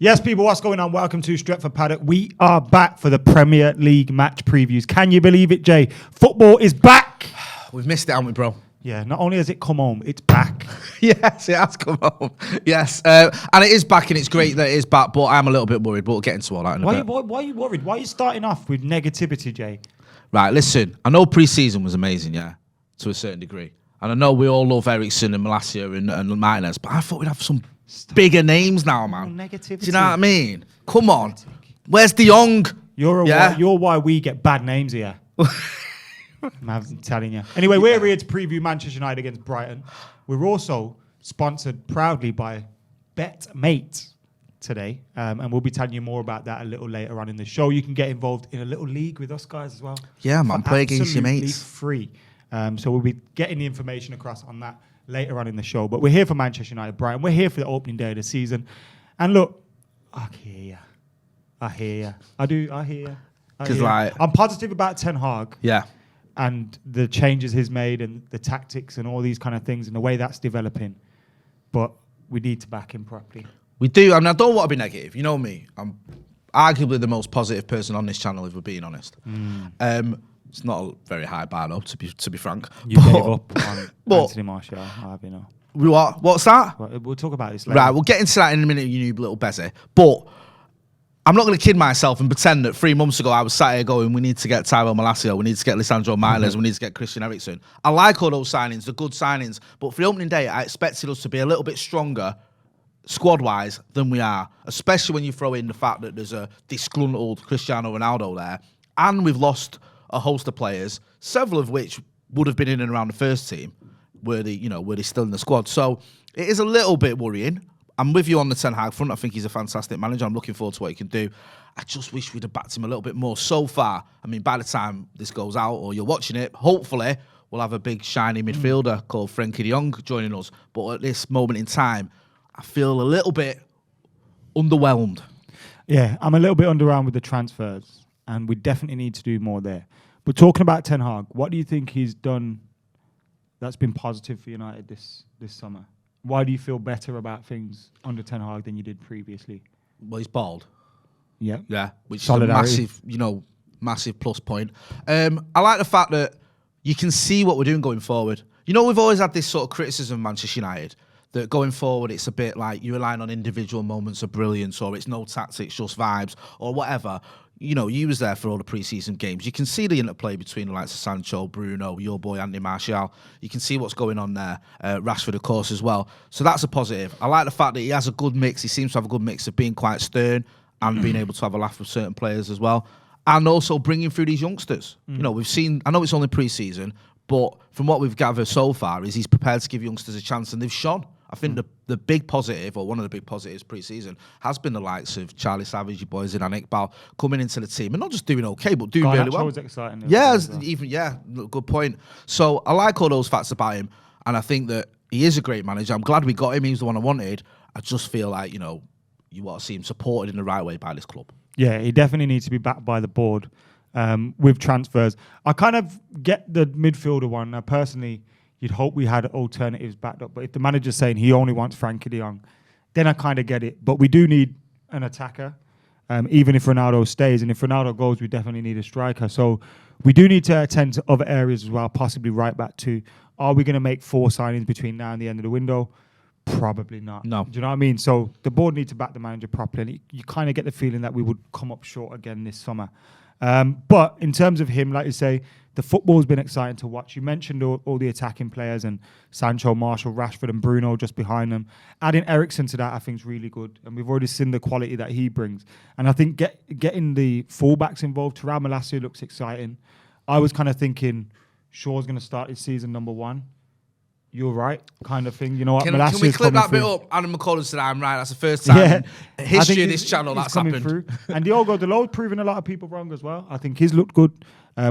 Yes, people, what's going on? Welcome to Stretford Paddock. We are back for the Premier League match previews. Can you believe it, Jay? Football is back. We've missed it, haven't we, bro? Yeah, not only has it come home, it's back. Yes, it has come home. Yes, and it is back, and it's great that it is back, but I'm a little bit worried, but we'll get into all that in a bit. Why are you worried? Why are you starting off with negativity, Jay? Right, listen, I know pre-season was amazing, yeah, to a certain degree. And I know we all love Ericsson and Malacia and Martinez, but I thought we'd have some bigger names now, man. Negativity. Do you know what I mean? Come on. Where's De Jong? You're why we get bad names here. I'm telling you. Anyway, we're here to preview Manchester United against Brighton. We're also sponsored proudly by BetMate today, and we'll be telling you more about that a little later on in the show. You can get involved in a little league with us guys as well. Yeah, man, play against your mates. Free. So we'll be getting the information across on that later on in the show. But we're here for Manchester United, Brighton. We're here for the opening day of the season. And look, I hear you. I hear you. Because I'm positive about Ten Hag. Yeah. And the changes he's made and the tactics and all these kind of things and the way that's developing. But we need to back him properly. We do. I mean, I don't want to be negative. You know me. I'm arguably the most positive person on this channel, if we're being honest. It's not a very high bar, though, to be frank. You gave up on Anthony Martial, you know. What's that? We'll talk about this later. Right, we'll get into that in a minute, you little bezzy. But I'm not going to kid myself and pretend that 3 months ago I was sat here going, we need to get Tyrell Malacia, we need to get Lisandro Martinez, we need to get Christian Eriksen. I like all those signings, they're good signings. But for the opening day, I expected us to be a little bit stronger squad-wise than we are, especially when you throw in the fact that there's a disgruntled Cristiano Ronaldo there. And we've lost a host of players, several of which would have been in and around the first team, were they still in the squad. So it is a little bit worrying. I'm with you on the Ten Hag front. I think he's a fantastic manager. I'm looking forward to what he can do. I just wish we'd have backed him a little bit more. So far, I mean, by the time this goes out or you're watching it, hopefully we'll have a big shiny midfielder called Frenkie de Jong joining us. But at this moment in time, I feel a little bit underwhelmed. Yeah, I'm a little bit underwhelmed with the transfers, and we definitely need to do more there. But talking about Ten Hag, what do you think he's done that's been positive for United this summer? Why do you feel better about things under Ten Hag than you did previously? Well, he's bald. Yeah. Yeah, which is a massive plus point. I like the fact that you can see what we're doing going forward. You know, we've always had this sort of criticism of Manchester United, that going forward, it's a bit like you're relying on individual moments of brilliance, or it's no tactics, just vibes, or whatever. You know, you was there for all the pre-season games. You can see the interplay between the likes of Sancho, Bruno, your boy Anthony Martial. You can see what's going on there. Rashford, of course, as well. So that's a positive. I like the fact that he has a good mix. He seems to have a good mix of being quite stern and being able to have a laugh with certain players as well. And also bringing through these youngsters. You know, we've seen, I know it's only pre-season, but from what we've gathered so far is he's prepared to give youngsters a chance, and they've shone. I think the big positive, or one of the big positives pre-season, has been the likes of Charlie Savage, your boys in Iqbal, coming into the team and not just doing okay, but doing really well. Was exciting. Good point. So I like all those facts about him, and I think that he is a great manager. I'm glad we got him. He was the one I wanted. I just feel like, you want to see him supported in the right way by this club. Yeah, he definitely needs to be backed by the board with transfers. I kind of get the midfielder one. Now, personally, you'd hope we had alternatives backed up. But if the manager's saying he only wants Frenkie de Jong, then I kind of get it. But we do need an attacker, even if Ronaldo stays. And if Ronaldo goes, we definitely need a striker. So we do need to attend to other areas as well, possibly right back too. Are we going to make 4 signings between now and the end of the window? Probably not. No. Do you know what I mean? So the board need to back the manager properly. And you kind of get the feeling that we would come up short again this summer. But in terms of him, like you say, the football's been exciting to watch. You mentioned all the attacking players and Sancho, Martial, Rashford and Bruno just behind them. Adding Eriksen to that, I think, is really good. And we've already seen the quality that he brings. And I think getting the fullbacks involved, Tyrell Malacia looks exciting. I was kind of thinking Shaw's going to start his season number 1. You're right, kind of thing. You know what? Can we clip that bit up? Adam McKola said, I'm right. That's the first time in history of this channel that's happened. Through. And Diogo Dalot's proving a lot of people wrong as well. I think he's looked good.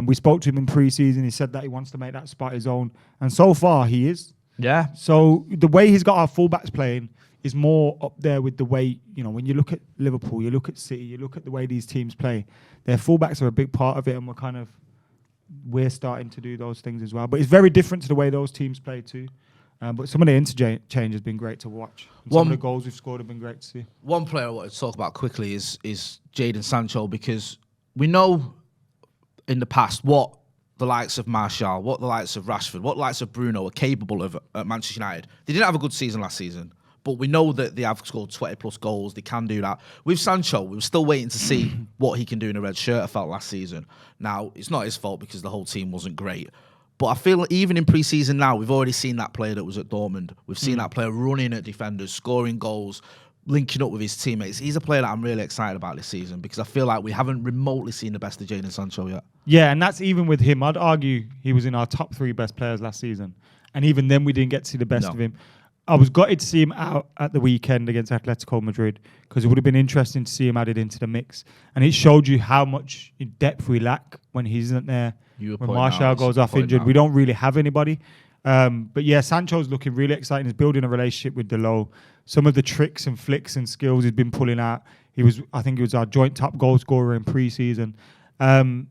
We spoke to him in pre-season. He said that he wants to make that spot his own. And so far, he is. Yeah. So the way he's got our fullbacks playing is more up there with the way, when you look at Liverpool, you look at City, you look at the way these teams play, their fullbacks are a big part of it, and we're starting to do those things as well. But it's very different to the way those teams play too. But some of the interchange has been great to watch. And some of the goals we've scored have been great to see. One player I want to talk about quickly is Jadon Sancho, because we know in the past what the likes of Martial, what the likes of Rashford, what the likes of Bruno are capable of at Manchester United. They didn't have a good season last season, but we know that they have scored 20-plus goals. They can do that. With Sancho, we were still waiting to see what he can do in a red shirt, I felt, last season. Now, it's not his fault because the whole team wasn't great. But I feel even in pre-season now, we've already seen that player that was at Dortmund. We've seen that player running at defenders, scoring goals, linking up with his teammates. He's a player that I'm really excited about this season because I feel like we haven't remotely seen the best of Jadon Sancho yet. Yeah, and that's even with him. I'd argue he was in our top 3 best players last season. And even then, we didn't get to see the best of him. I was gutted to see him out at the weekend against Atletico Madrid because it would have been interesting to see him added into the mix. And it showed you how much depth we lack when he isn't there. When Martial goes off injured, we don't really have anybody. But yeah, Sancho's looking really exciting. He's building a relationship with Delo. Some of the tricks and flicks and skills he's been pulling out. I think he was our joint top goal scorer in pre-season. I'm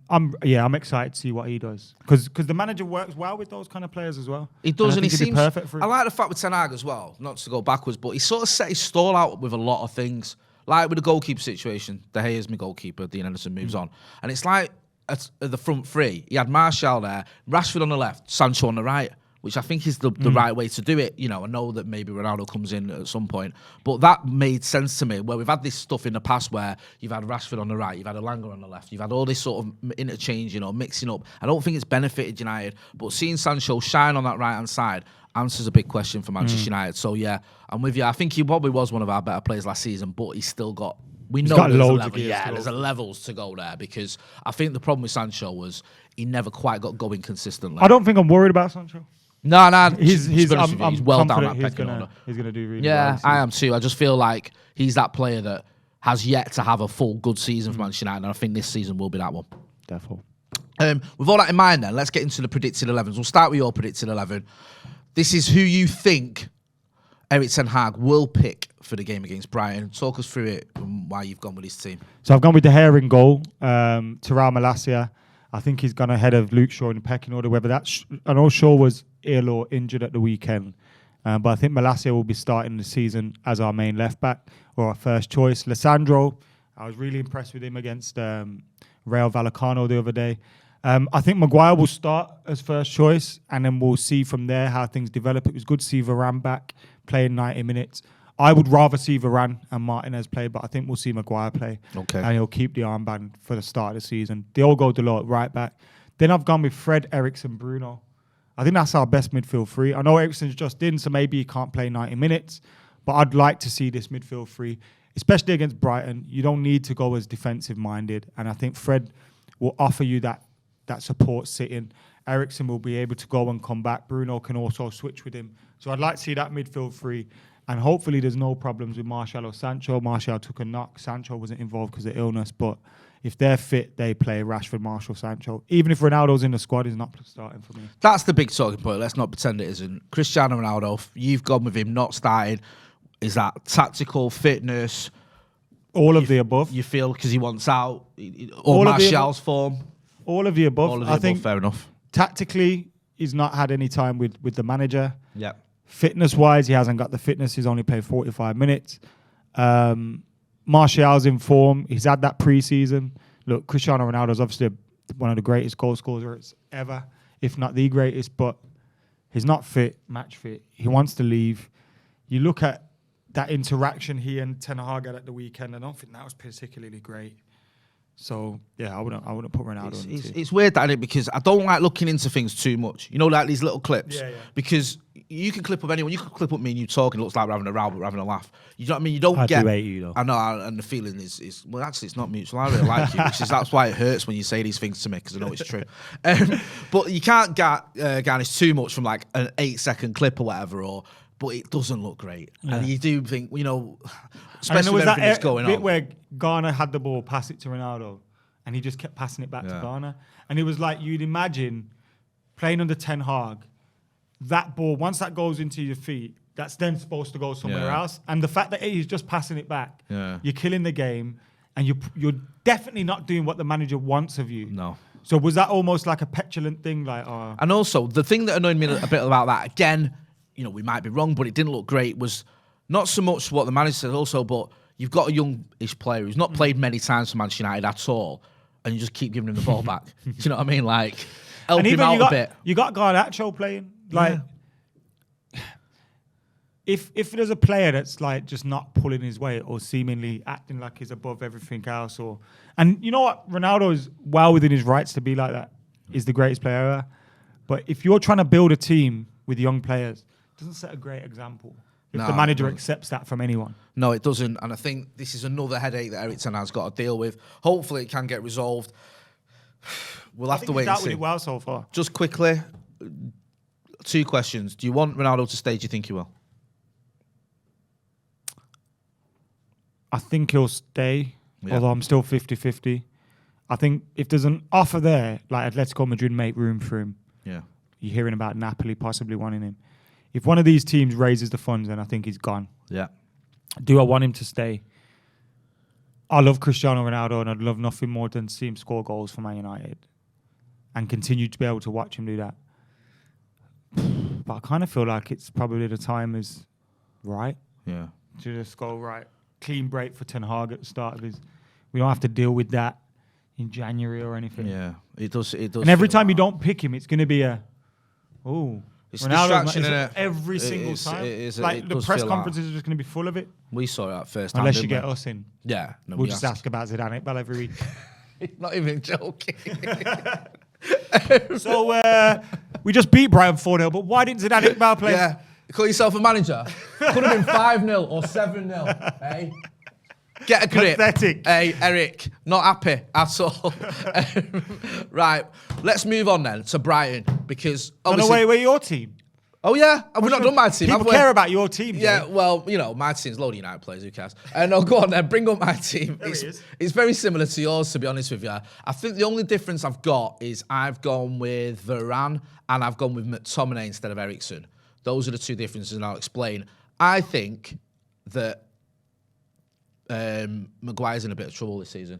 excited to see what he does because the manager works well with those kind of players as well. He does, and he seems perfect for him. I like the fact with Ten Hag as well, not to go backwards, but he sort of set his stall out with a lot of things. Like with the goalkeeper situation, De Gea's my goalkeeper, Dean Henderson moves on, and it's like at the front 3, he had Martial there, Rashford on the left, Sancho on the right, which I think is the right way to do it. You know, I know that maybe Ronaldo comes in at some point, but that made sense to me, where we've had this stuff in the past where you've had Rashford on the right, you've had Elanga on the left, you've had all this sort of interchange, you know, mixing up. I don't think it's benefited United, but seeing Sancho shine on that right-hand side answers a big question for Manchester United. So, yeah, I'm with you. I think he probably was one of our better players last season, but he's still got... There's a levels to go there, because I think the problem with Sancho was he never quite got going consistently. I don't think I'm worried about Sancho. No, he's well down that pecking order. He's going to do really well. Yeah, I am too. I just feel like he's that player that has yet to have a full good season for Manchester United, and I think this season will be that one. Definitely. With all that in mind, then, let's get into the predicted 11s. We'll start with your predicted 11. This is who you think Erik Ten Hag will pick for the game against Brighton. Talk us through it and why you've gone with his team. So I've gone with De Gea in goal, Terrell Malacia. I think he's gone ahead of Luke Shaw in the pecking order. Whether that's, I know Shaw was ill or injured at the weekend, but I think Malacia will be starting the season as our main left back or our first choice. Lissandro, I was really impressed with him against Rayo Vallecano the other day. I think Maguire will start as first choice, and then we'll see from there how things develop. It was good to see Varane back playing 90 minutes. I would rather see Varane and Martinez play, but I think we'll see Maguire play. Okay. And he'll keep the armband for the start of the season. They'll go Delo at right back. Then I've gone with Fred, Eriksen, Bruno. I think that's our best midfield 3. I know Eriksen's just in, so maybe he can't play 90 minutes, but I'd like to see this midfield 3, especially against Brighton. You don't need to go as defensive-minded, and I think Fred will offer you that support sitting. Eriksen will be able to go and come back. Bruno can also switch with him. So I'd like to see that midfield 3. And hopefully there's no problems with Martial or Sancho. Martial took a knock. Sancho wasn't involved because of illness. But if they're fit, they play Rashford, Martial, Sancho. Even if Ronaldo's in the squad, he's not starting for me. That's the big talking point. Let's not pretend it isn't. Cristiano Ronaldo, you've gone with him not starting. Is that tactical, fitness? All of the above. You feel because he wants out? Or Martial's form? All of the above. All of the above, fair enough. Tactically, he's not had any time with the manager. Yeah. Fitness-wise, he hasn't got the fitness. He's only played 45 minutes. Martial's in form. He's had that pre-season. Look, Cristiano Ronaldo's obviously one of the greatest goal scorers ever, if not the greatest, but he's not fit, match fit. He wants to leave. You look at that interaction he and Ten Hag had at the weekend, I don't think that was particularly great. So, yeah, I wouldn't put Ronaldo in the team. It's weird, that, because I don't like looking into things too much. You know, like these little clips. Yeah. Because you can clip up anyone. You can clip up me and you talking. It looks like we're having a row, but we're having a laugh. You know what I mean? You don't get... I do hate you, though. I know, and the feeling is... Well, actually, it's not mutual. I really like you, that's why it hurts when you say these things to me, because I know it's true. But you can't garnish too much from, like, an 8-second clip or whatever, but it doesn't look great. Yeah. And you do think, you know... Especially with everything that's going on. Bit where Garner had the ball, pass it to Ronaldo, and he just kept passing it back to Garner. And it was like, you'd imagine playing under Ten Hag, that ball, once that goes into your feet, that's then supposed to go somewhere else. And the fact that he's just passing it back, you're killing the game, and you're definitely not doing what the manager wants of you. No. So was that almost like a petulant thing? And also, the thing that annoyed me a bit about that, again, we might be wrong, but it didn't look great, was not so much what the manager said also, but you've got a youngish player who's not played many times for Manchester United at all, and you just keep giving him the ball back. Do you know what I mean? Like, help him out a bit. You got Garnacho playing. Like, if there's a player that's like just not pulling his weight or seemingly acting like he's above everything else, and you know what, Ronaldo is well within his rights to be like that. He's the greatest player ever. But if you're trying to build a team with young players, it doesn't set a great example. If the manager accepts that from anyone. No, it doesn't. And I think this is another headache that Ericsson has got to deal with. Hopefully it can get resolved. We'll have to wait and see. He's dealt with it well so far. Just quickly, 2 questions. Do you want Ronaldo to stay? Do you think he will? I think he'll stay, although I'm still 50-50. I think if there's an offer there, like Atletico Madrid make room for him. Yeah. You're hearing about Napoli possibly wanting him. If one of these teams raises the funds, then I think he's gone. Yeah. Do I want him to stay? I love Cristiano Ronaldo, and I'd love nothing more than see him score goals for Man United and continue to be able to watch him do that. But I kind of feel like it's probably the time is right. Yeah. To just go, right, clean break for Ten Hag at the start of his... We don't have to deal with that in January or anything. Yeah, it does. And every time you don't pick him, it's going to be it's Ronaldo, distraction, innit? Every single time. The press conferences are just going to be full of it. We saw it at first time. Unless you get us in. Yeah. No, we'll just ask about Zidane Iqbal every week. Not even joking. So we just beat Brighton 4-0, but why didn't Zidane Iqbal play? Yeah. Call yourself a manager. Could have been 5-0 or 7-0. Hey? Get a grip. Pathetic. Hey, Eric, not happy at all. Right, let's move on then to Brighton because obviously... we're your team. Oh, yeah? We've not done my team. People care about your team. Yeah, well, my team's load of United players, who cares? No, go on then, bring up my team. It's very similar to yours, to be honest with you. I think the only difference I've got is I've gone with Varane and I've gone with McTominay instead of Ericsson. Those are the 2 differences, and I'll explain. I think that Maguire's in a bit of trouble this season.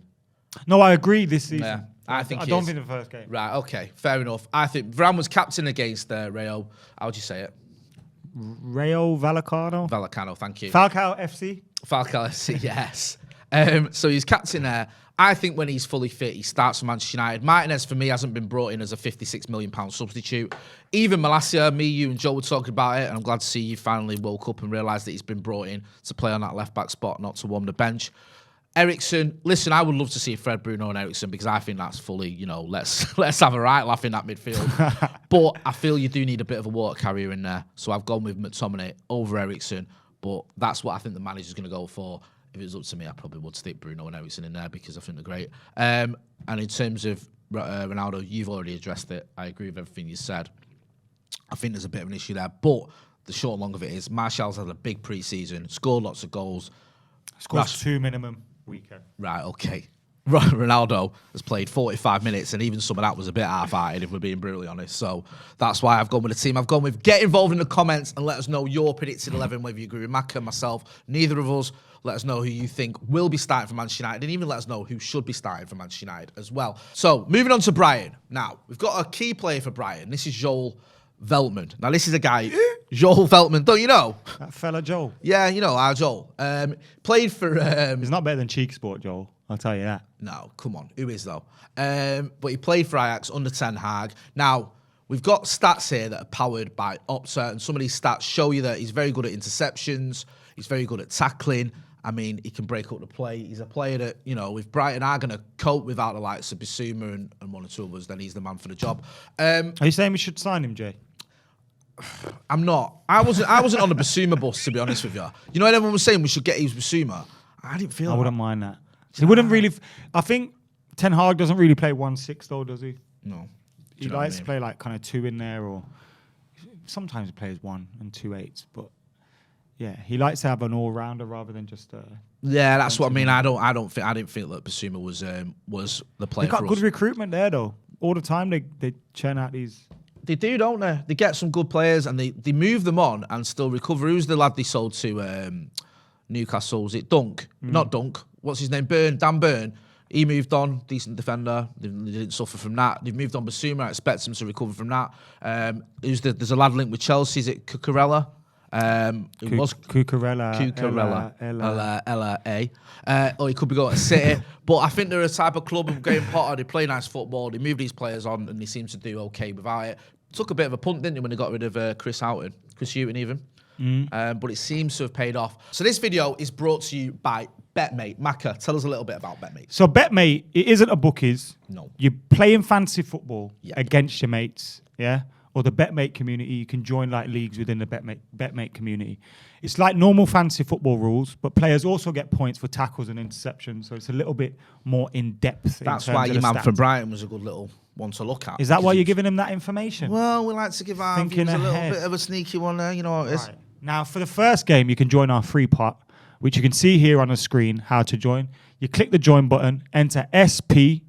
No, I agree this season. Yeah, I don't think the first game. Right, okay, fair enough. I think Varane was captain against Rayo. How would you say it? Rayo Vallecano? Vallecano, thank you. Falcao FC? Falcao FC, yes. So he's captain there. I think when he's fully fit, he starts for Manchester United. Martinez, for me, hasn't been brought in as a £56 million substitute. Even Malacia, me, you, and Joe were talking about it, and I'm glad to see you finally woke up and realised that he's been brought in to play on that left-back spot, not to warm the bench. Ericsson, listen, I would love to see Fred, Bruno and Ericsson because I think that's fully, let's have a right laugh in that midfield. But I feel you do need a bit of a water carrier in there. So I've gone with McTominay over Ericsson, but that's what I think the manager's going to go for. If it was up to me, I probably would stick Bruno and Ericsson in there because I think they're great. And in terms of Ronaldo, you've already addressed it. I agree with everything you said. I think there's a bit of an issue there. But the short and long of it is Martial's had a big pre-season, scored lots of goals. Scores 2 minimum weekend. Right, okay. Ronaldo has played 45 minutes, and even some of that was a bit half-hearted, if we're being brutally honest. So that's why I've gone with the team. I've gone with get involved in the comments and let us know your predicted 11, whether you agree with Maka, myself, neither of us. Let us know who you think will be starting for Manchester United, and even let us know who should be starting for Manchester United as well. So moving on to Brighton. Now, we've got a key player for Brighton. This is Joel Veltman. Now, this is a guy, Joel Veltman, don't you know? That fella Joel. Yeah, you know, our Joel. Played for... He's not better than Cheek Sport, Joel. I'll tell you that. No, come on. Who is, though? But he played for Ajax under Ten Hag. Now, we've got stats here that are powered by Opta, and some of these stats show you that he's very good at interceptions. He's very good at tackling. I mean, he can break up the play. He's a player that, if Brighton are going to cope without the likes of Bissouma and 1 or 2 others, then he's the man for the job. Are you saying we should sign him, Jay? I'm not. I wasn't on the Bissouma bus, to be honest with you. You know, everyone was saying we should get his Bissouma. I didn't feel. I wouldn't mind that. He wouldn't really. I think Ten Hag doesn't really play 1-6 though, does he? No. He likes to play like kind of 2 in there, or sometimes he plays 1 and 2 8s. But yeah, he likes to have an all rounder rather than just. Yeah, that's what I mean. I didn't think that Bissouma was the player. They got good recruitment there though. All the time they churn out these. They do, don't they? They get some good players and they move them on and still recover. Who's the lad they sold to Newcastle? Was it Dunk? Not Dunk. What's his name? Dan Burn. He moved on, decent defender. They didn't suffer from that. They've moved on Basuma. I expect him to recover from that. There's a lad linked with Chelsea. Is it Cucurella? It was Cucurella. Or he could be going to City. But I think they're a type of club of Graham Potter. They play nice football. They move these players on, and they seem to do okay without it. Took a bit of a punt, didn't they, when they got rid of Chris Hughton even. But it seems to have paid off. So this video is brought to you by BetMate. Maka, tell us a little bit about BetMate. So BetMate, it isn't a bookies. No. You're playing fantasy football against your mates, or the BetMate community. You can join like leagues within the BetMate community. It's like normal fantasy football rules, but players also get points for tackles and interceptions. So it's a little bit more in depth. That's why your man from Brighton was a good little one to look at. Is that why you're giving him that information? Well, we like to give our viewers a little bit of a sneaky one there. You know what it is. Right. Now, for the first game, you can join our free pot, which you can see here on the screen how to join. You click the join button, enter SP,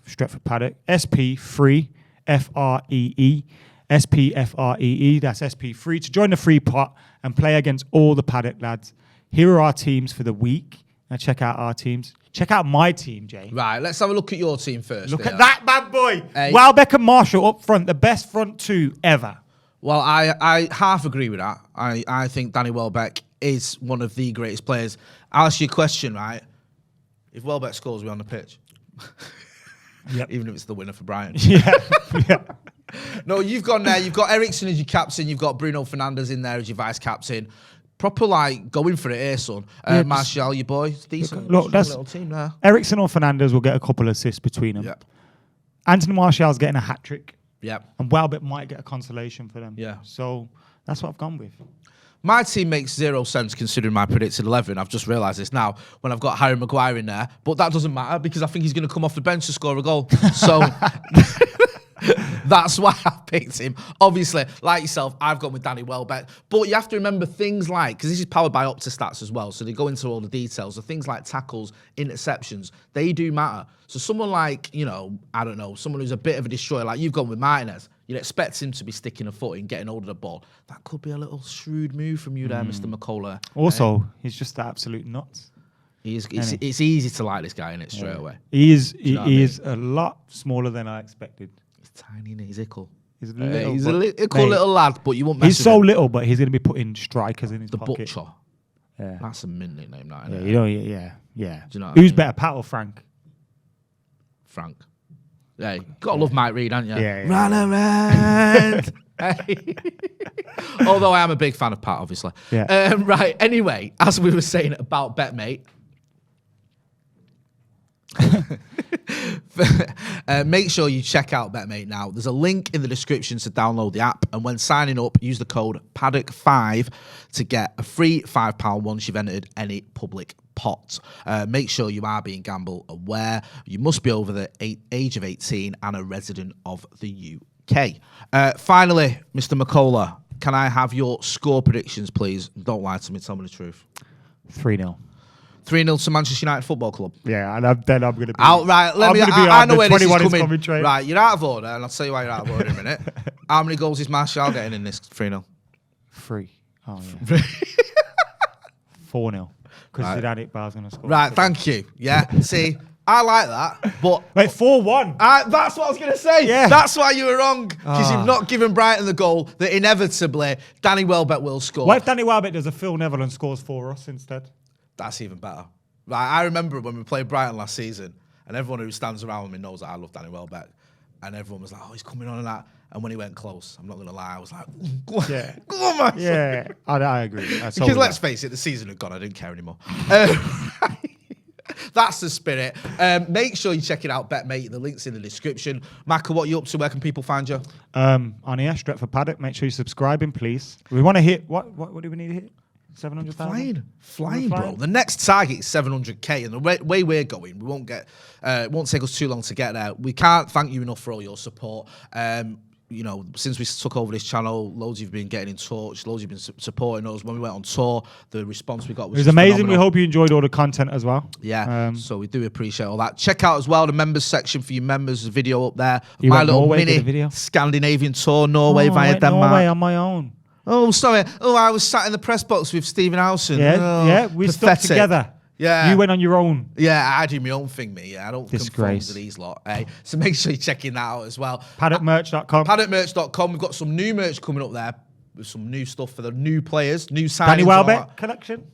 Stretford Paddock, SP free, FREE, SPFREE, that's SP free, to join the free pot and play against all the Paddock lads. Here are our teams for the week. Now check out our teams. Check out my team, Jay. Right, let's have a look at your team first. Look at that bad boy. Hey. Welbeck and Marshall up front, the best front two ever. Well, I half agree with that. I think Danny Welbeck is one of the greatest players. I'll ask you a question, right? If Welbeck scores, we're on the pitch. Yep. Even if it's the winner for Brighton. Yeah. No, you've gone there. You've got Ericsson as your captain. You've got Bruno Fernandes in there as your vice captain. Proper like going for it here, son. Martial, your boy, it's decent. Look, that's little team there. Ericsson or Fernandes will get a couple of assists between them. Yep. Anthony Martial's getting a hat trick. Yep. And Welbeck might get a consolation for them. Yeah. So that's what I've gone with. My team makes zero sense considering my predicted 11. I've just realised this now when I've got Harry Maguire in there. But that doesn't matter because I think he's going to come off the bench to score a goal. So that's why I picked him. Obviously, like yourself, I've gone with Danny Welbeck. But you have to remember things like, because this is powered by Optastats as well, so they go into all the details. So things like tackles, interceptions, they do matter. So someone like, I don't know, someone who's a bit of a destroyer, like you've gone with Martinez, you'd expect him to be sticking a foot in, getting hold of the ball. That could be a little shrewd move from you there, Mr. McKola. Also, he's just absolute nuts. It's easy to like this guy in it straight away. He is a lot smaller than I expected. He's tiny, isn't he? He's ickle. He's a little little lad, but you won't mess with He's so him. little, but he's going to be putting strikers in his The pocket. Butcher. Yeah. That's a mint nickname, that, Yeah, isn't it? Do you know what I Who's mean? better, Pat or Frank? Frank. Hey, gotta love Mike Reed, haven't you? Yeah. Run around. Hey. Although I am a big fan of Pat, obviously. Yeah. Right, anyway, as we were saying about BetMate, make sure you check out BetMate now. There's a link in the description to download the app, and when signing up, use the code Paddock5 to get a free £5 once you've entered any public pot. Make sure you are being gamble aware. You must be over the age of 18 and a resident of the UK. Finally, Mr. McKola, can I have your score predictions, please? Don't lie to me. Tell me the truth. 3-0. 3-0 to Manchester United Football Club. Yeah, and then I'm going to be outright. I know where this is coming. Train. Right, you're out of order, and I'll tell you why you're out of order in a minute. How many goals is Martial getting in this 3-0? 3. Oh yeah. 4-0. Because Zidane Iqbal's going to score. Right, thank you. Yeah, see, I like that, but wait, 4-1. That's what I was going to say. Yeah, that's why you were wrong, because you've not given Brighton the goal that inevitably Danny Welbeck will score. What if Danny Welbeck does a Phil Neville and scores for us instead? That's even better. Right, I remember when we played Brighton last season, and everyone who stands around me knows that I love Danny Welbeck, and everyone was like, "Oh, he's coming on and that." And when he went close, I'm not going to lie, I was like, "Go on, yeah, go on, man." Yeah, I agree. Because let's face it, the season had gone. I didn't care anymore. That's the spirit. Make sure you check it out, BetMate. The link's in the description. Maka, what are you up to? Where can people find you? On here, Stretford Paddock. Make sure you're subscribing, please. We want to hit what do we need to hit? 700,000. Flying, bro. The next target is 700k, and the way we're going, we won't get. It won't take us too long to get there. We can't thank you enough for all your support. Since we took over this channel, loads of you have been getting in touch. Loads of you have been supporting us. When we went on tour, the response we got was amazing. Phenomenal. We hope you enjoyed all the content as well. Yeah, so we do appreciate all that. Check out as well the members section for your members. There's a video up there. You my went little Norway mini video? Scandinavian tour, Norway via Denmark. Norway on my own. Oh, sorry. Oh, I was sat in the press box with Stephen Howson. Yeah, we stuck together. Yeah. You went on your own. Yeah, I do my own thing, me. Yeah, I don't conform Disgrace. to these lot. So make sure you're checking that out as well. Paddockmerch.com. Paddockmerch.com. We've got some new merch coming up there with some new stuff for the new players, new signings. Danny and all Welbeck collection.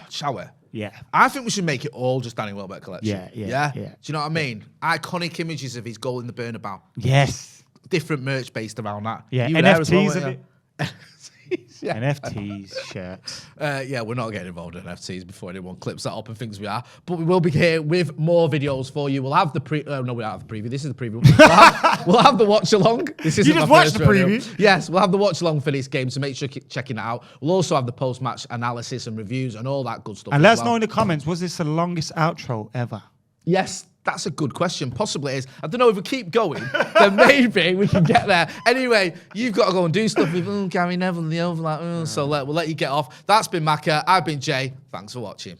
Shall we? Yeah. I think we should make it all just Danny Welbeck collection. Yeah. Do you know what I mean? Iconic images of his goal in the Bernabeu. Yes. Different merch based around that. Yeah. You were there as well, NFTs of weren't it. Yeah. NFTs, shirts. Yeah, we're not getting involved in NFTs before anyone clips that up and thinks we are. But we will be here with more videos for you. We'll have the no, we don't have the preview. This is the preview. We'll have the watch along. This is You just watched the preview. Yes, we'll have the watch along for this game, so make sure you keep checking it out. We'll also have the post match analysis and reviews and all that good stuff. And let us know in the comments, was this the longest outro ever? Yes, that's a good question. Possibly it is. I don't know if we keep going, then maybe we can get there. Anyway, you've got to go and do stuff with Gary Neville and the overlap. So we'll let you get off. That's been Macca. I've been Jay. Thanks for watching.